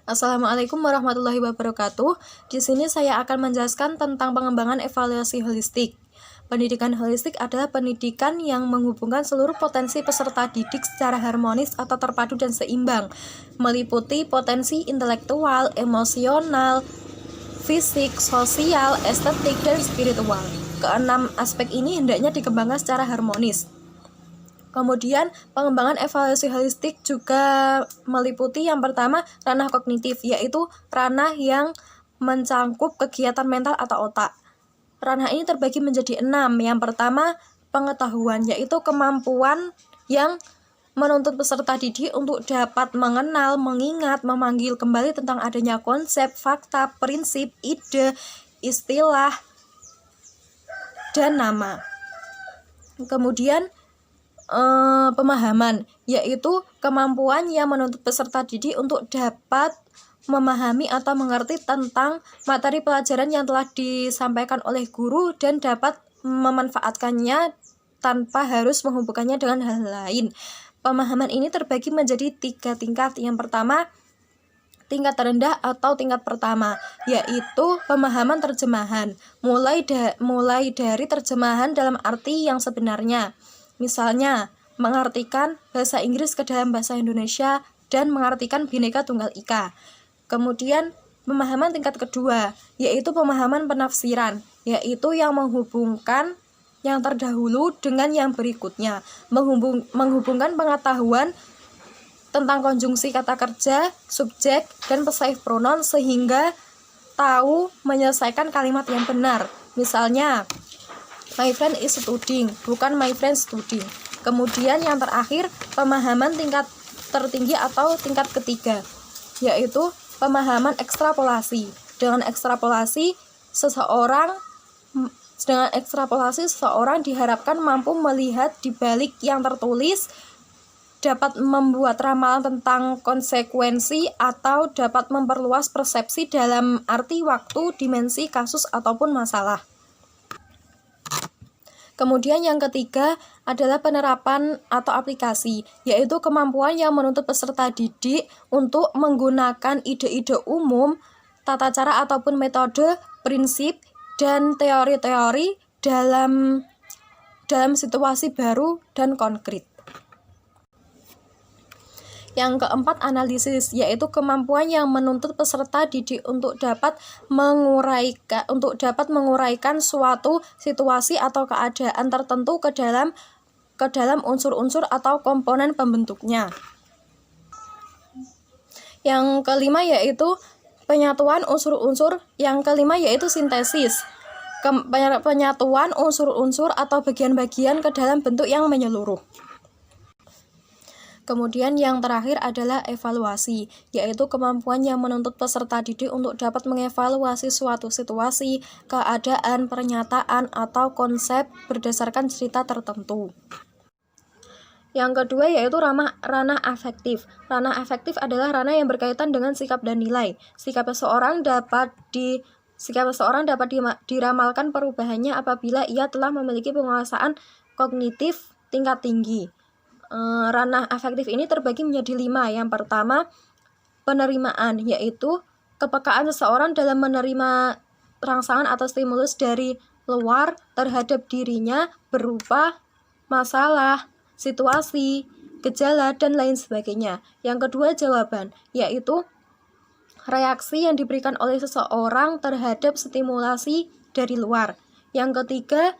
Assalamualaikum warahmatullahi wabarakatuh. Di sini saya akan menjelaskan tentang pengembangan evaluasi holistik. Pendidikan holistik adalah pendidikan yang menghubungkan seluruh potensi peserta didik secara harmonis atau terpadu dan seimbang, meliputi potensi intelektual, emosional, fisik, sosial, estetik, dan spiritual. Keenam aspek ini hendaknya dikembangkan secara harmonis. Kemudian pengembangan evaluasi holistik juga meliputi yang pertama ranah kognitif, yaitu ranah yang mencangkup kegiatan mental atau otak. Ranah ini terbagi menjadi 6. Yang pertama pengetahuan, yaitu kemampuan yang menuntut peserta didik untuk dapat mengenal, mengingat, memanggil kembali tentang adanya konsep, fakta, prinsip, ide, istilah, dan nama. Kemudian pemahaman, yaitu kemampuan yang menuntut peserta didik untuk dapat memahami atau mengerti tentang materi pelajaran yang telah disampaikan oleh guru dan dapat memanfaatkannya tanpa harus menghubungkannya dengan hal lain. Pemahaman ini terbagi menjadi 3 tingkat. Yang pertama, tingkat terendah atau tingkat pertama, yaitu pemahaman terjemahan, mulai dari terjemahan dalam arti yang sebenarnya. Misalnya, mengartikan bahasa Inggris ke dalam bahasa Indonesia dan mengartikan Bhinneka Tunggal Ika. Kemudian, pemahaman tingkat kedua, yaitu pemahaman penafsiran, yaitu yang menghubungkan yang terdahulu dengan yang berikutnya, menghubungkan pengetahuan tentang konjungsi kata kerja, subjek, dan possessive pronoun sehingga tahu menyelesaikan kalimat yang benar. Misalnya, my friend is studying, bukan my friend studying. Kemudian yang terakhir, pemahaman tingkat tertinggi atau tingkat ketiga, yaitu pemahaman ekstrapolasi. Dengan ekstrapolasi, seseorang diharapkan mampu melihat di balik yang tertulis, dapat membuat ramalan tentang konsekuensi, atau dapat memperluas persepsi dalam arti waktu, dimensi, kasus, ataupun masalah. Kemudian yang ketiga adalah penerapan atau aplikasi, yaitu kemampuan yang menuntut peserta didik untuk menggunakan ide-ide umum, tata cara ataupun metode, prinsip, dan teori-teori dalam situasi baru dan konkret. Yang keempat, analisis, yaitu kemampuan yang menuntut peserta didik untuk dapat menguraikan suatu situasi atau keadaan tertentu ke dalam unsur-unsur atau komponen pembentuknya. Yang kelima yaitu penyatuan unsur-unsur. Yang kelima yaitu sintesis, penyatuan unsur-unsur atau bagian-bagian ke dalam bentuk yang menyeluruh. Kemudian yang terakhir adalah evaluasi, yaitu kemampuan yang menuntut peserta didik untuk dapat mengevaluasi suatu situasi, keadaan, pernyataan, atau konsep berdasarkan cerita tertentu. Yang kedua yaitu ranah afektif. Ranah afektif adalah ranah yang berkaitan dengan sikap dan nilai. Sikap seseorang dapat diramalkan perubahannya apabila ia telah memiliki penguasaan kognitif tingkat tinggi. Ranah afektif ini terbagi menjadi 5. Yang pertama, penerimaan, yaitu kepekaan seseorang dalam menerima rangsangan atau stimulus dari luar terhadap dirinya berupa masalah, situasi, gejala, dan lain sebagainya. Yang kedua, jawaban, yaitu reaksi yang diberikan oleh seseorang terhadap stimulasi dari luar. Yang ketiga,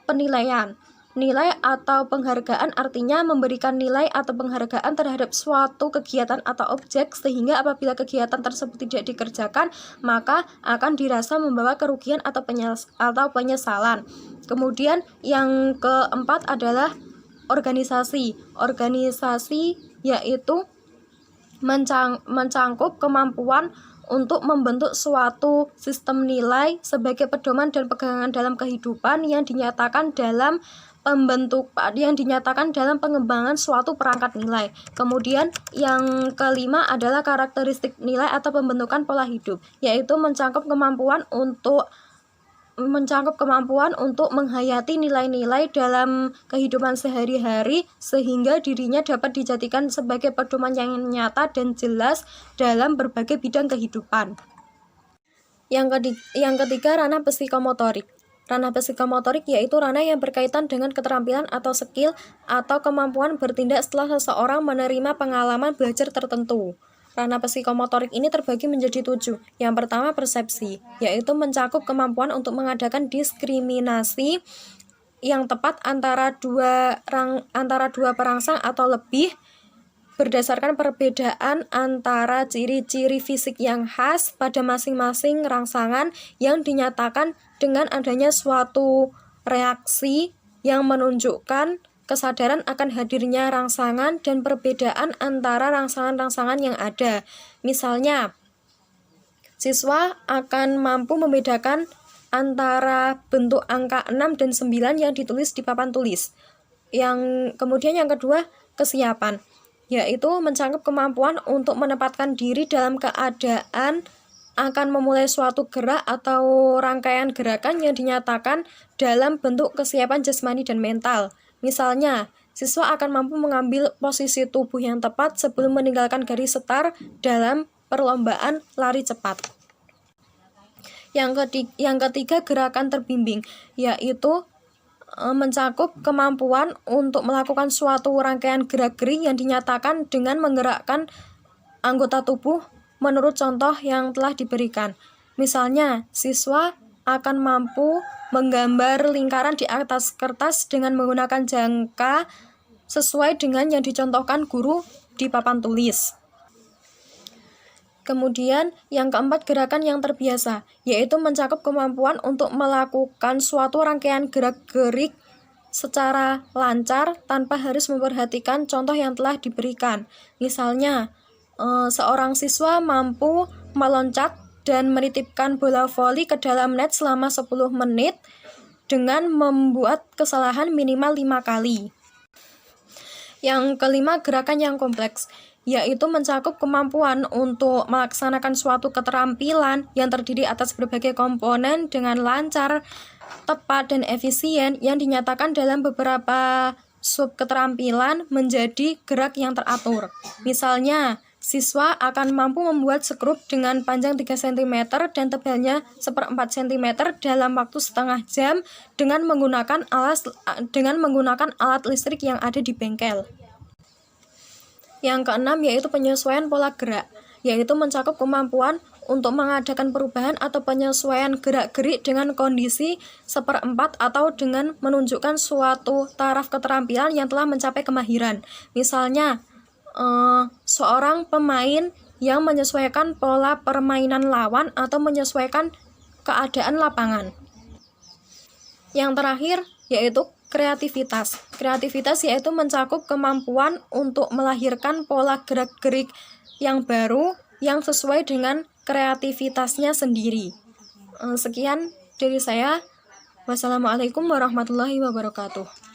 penilaian. Nilai atau penghargaan artinya memberikan nilai atau penghargaan terhadap suatu kegiatan atau objek, sehingga apabila kegiatan tersebut tidak dikerjakan maka akan dirasa membawa kerugian atau penyesalan. Kemudian yang keempat adalah organisasi. Organisasi yaitu mencangkup kemampuan untuk membentuk suatu sistem nilai sebagai pedoman dan pegangan dalam kehidupan yang dinyatakan dalam pengembangan suatu perangkat nilai. Kemudian yang kelima adalah karakteristik nilai atau pembentukan pola hidup, yaitu mencangkup kemampuan untuk mencakup kemampuan untuk menghayati nilai-nilai dalam kehidupan sehari-hari sehingga dirinya dapat dijadikan sebagai pedoman yang nyata dan jelas dalam berbagai bidang kehidupan. Yang ketiga, ranah psikomotorik. Ranah psikomotorik yaitu ranah yang berkaitan dengan keterampilan atau skill atau kemampuan bertindak setelah seseorang menerima pengalaman belajar tertentu. Ranah psikomotorik ini terbagi menjadi 7. Yang pertama, persepsi, yaitu mencakup kemampuan untuk mengadakan diskriminasi yang tepat antara dua perangsang atau lebih berdasarkan perbedaan antara ciri-ciri fisik yang khas pada masing-masing rangsangan yang dinyatakan dengan adanya suatu reaksi yang menunjukkan kesadaran akan hadirnya rangsangan dan perbedaan antara rangsangan-rangsangan yang ada. Misalnya, siswa akan mampu membedakan antara bentuk angka 6 dan 9 yang ditulis di papan tulis. Kemudian yang kedua, kesiapan, yaitu mencakup kemampuan untuk menempatkan diri dalam keadaan akan memulai suatu gerak atau rangkaian gerakan yang dinyatakan dalam bentuk kesiapan jasmani dan mental. Misalnya, siswa akan mampu mengambil posisi tubuh yang tepat sebelum meninggalkan garis start dalam perlombaan lari cepat. Yang ketiga, gerakan terbimbing, yaitu mencakup kemampuan untuk melakukan suatu rangkaian gerak-gerik yang dinyatakan dengan menggerakkan anggota tubuh menurut contoh yang telah diberikan. Misalnya, siswa akan mampu menggambar lingkaran di atas kertas dengan menggunakan jangka sesuai dengan yang dicontohkan guru di papan tulis. Kemudian yang keempat, gerakan yang terbiasa, yaitu mencakup kemampuan untuk melakukan suatu rangkaian gerak-gerik secara lancar tanpa harus memperhatikan contoh yang telah diberikan. Misalnya, seorang siswa mampu meloncat dan menitipkan bola voli ke dalam net selama 10 menit dengan membuat kesalahan minimal 5 kali. Yang kelima, gerakan yang kompleks, yaitu mencakup kemampuan untuk melaksanakan suatu keterampilan yang terdiri atas berbagai komponen dengan lancar, tepat, dan efisien yang dinyatakan dalam beberapa sub keterampilan menjadi gerak yang teratur. Misalnya, siswa akan mampu membuat skrup dengan panjang 3 cm dan tebalnya 1/4 cm dalam waktu setengah jam dengan menggunakan alat listrik yang ada di bengkel. Yang keenam, yaitu penyesuaian pola gerak, yaitu mencakup kemampuan untuk mengadakan perubahan atau penyesuaian gerak-gerik dengan kondisi 1/4 atau dengan menunjukkan suatu taraf keterampilan yang telah mencapai kemahiran. Misalnya, seorang pemain yang menyesuaikan pola permainan lawan atau menyesuaikan keadaan lapangan. Yang terakhir, yaitu kreativitas. Kreativitas yaitu mencakup kemampuan untuk melahirkan pola gerak-gerik yang baru yang sesuai dengan kreativitasnya sendiri. Sekian dari saya. Wassalamualaikum warahmatullahi wabarakatuh.